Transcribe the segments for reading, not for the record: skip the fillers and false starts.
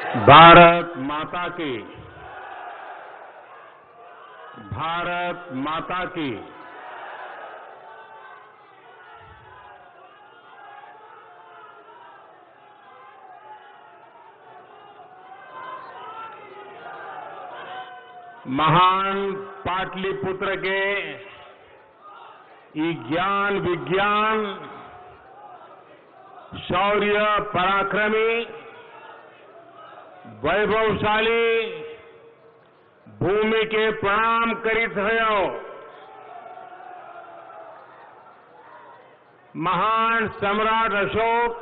भारत माता की, भारत माता की। महान पाटलिपुत्र के ये ज्ञान विज्ञान, शौर्य पराक्रमी, वैभवशाली भूमि के प्रणाम करीत हयो। महान सम्राट अशोक,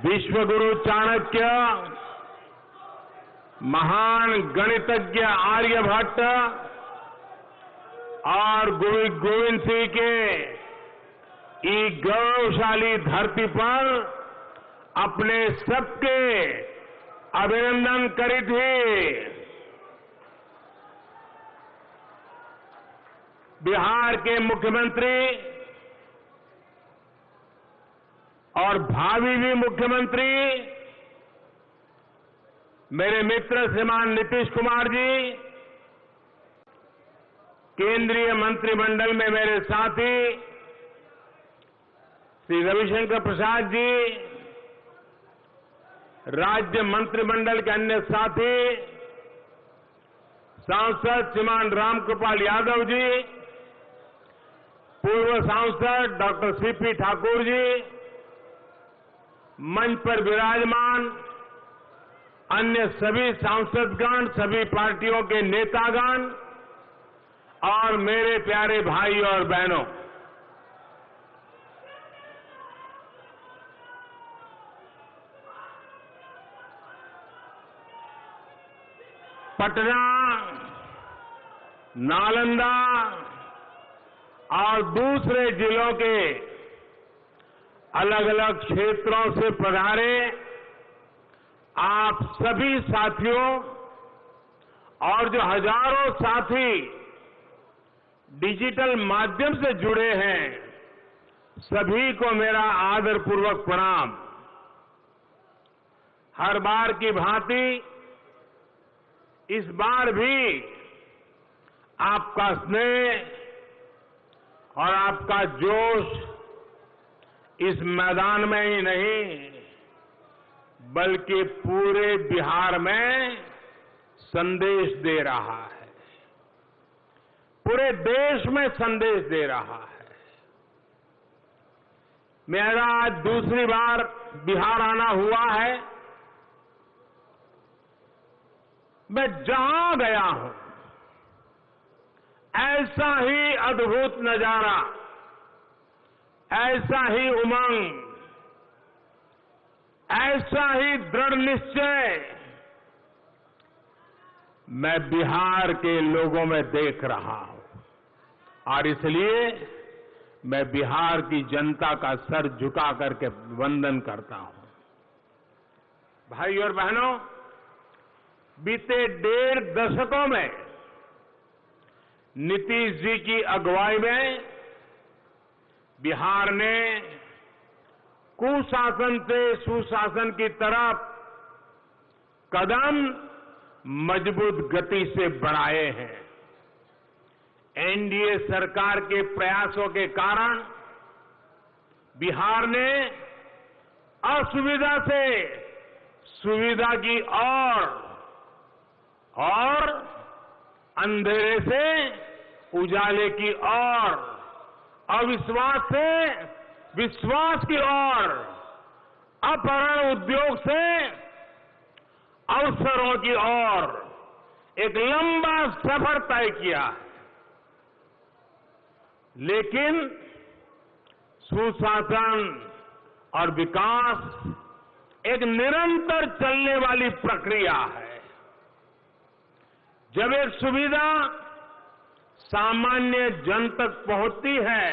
विश्वगुरु चाणक्य, महान गणितज्ञ आर्यभट्ट और गुरु गोविंद सिंह के इस गौरवशाली धरती पर अपने सबके अभिनंदन करीत ही। बिहार के मुख्यमंत्री और भावी भी मुख्यमंत्री मेरे मित्र श्रीमान नीतीश कुमार जी, केंद्रीय मंत्रिमंडल में मेरे साथी श्री रविशंकर प्रसाद जी, राज्य मंत्रिमंडल के अन्य साथी, सांसद श्रीमान रामकृपाल यादव जी, पूर्व सांसद डॉक्टर सीपी ठाकुर जी, मंच पर विराजमान अन्य सभी सांसदगण, सभी पार्टियों के नेतागण और मेरे प्यारे भाई और बहनों, पटना, नालंदा और दूसरे जिलों के अलग अलग क्षेत्रों से पधारे आप सभी साथियों और जो हजारों साथी डिजिटल माध्यम से जुड़े हैं, सभी को मेरा आदरपूर्वक प्रणाम। हर बार की भांति इस बार भी आपका स्नेह और आपका जोश इस मैदान में ही नहीं बल्कि पूरे बिहार में संदेश दे रहा है, पूरे देश में संदेश दे रहा है। मेरा आज दूसरी बार बिहार आना हुआ है। मैं जहां गया हूं ऐसा ही अद्भुत नजारा, ऐसा ही उमंग, ऐसा ही दृढ़ निश्चय मैं बिहार के लोगों में देख रहा हूं और इसलिए मैं बिहार की जनता का सर झुका करके वंदन करता हूं। भाई और बहनों, बीते 1.5 दशकों में नीतीश जी की अगुवाई में बिहार ने कुशासन से सुशासन की तरफ कदम मजबूत गति से बढ़ाए हैं। एनडीए सरकार के प्रयासों के कारण बिहार ने असुविधा से सुविधा की और अंधेरे से उजाले की ओर, अविश्वास से विश्वास की ओर, अपहरण उद्योग से अवसरों की ओर एक लंबा सफर तय किया है। लेकिन सुशासन और विकास एक निरंतर चलने वाली प्रक्रिया है। जब एक सुविधा सामान्य जन तक पहुंचती है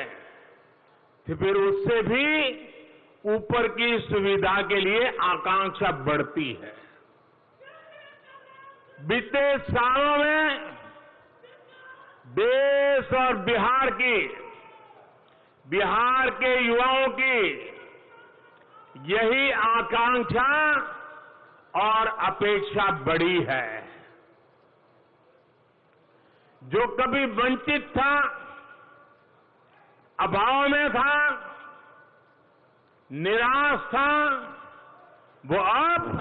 तो फिर उससे भी ऊपर की सुविधा के लिए आकांक्षा बढ़ती है। बीते सालों में देश और बिहार के युवाओं की यही आकांक्षा अपेक्षा बड़ी है। जो कभी वंचित था, अभाव में था, निराश था, वो अब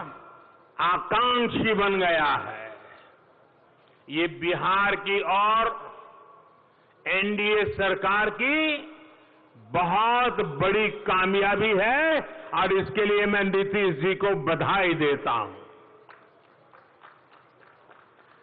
आकांक्षी बन गया है। ये बिहार की और एनडीए सरकार की बहुत बड़ी कामयाबी है और इसके लिए मैं नीतीश जी को बधाई देता हूं।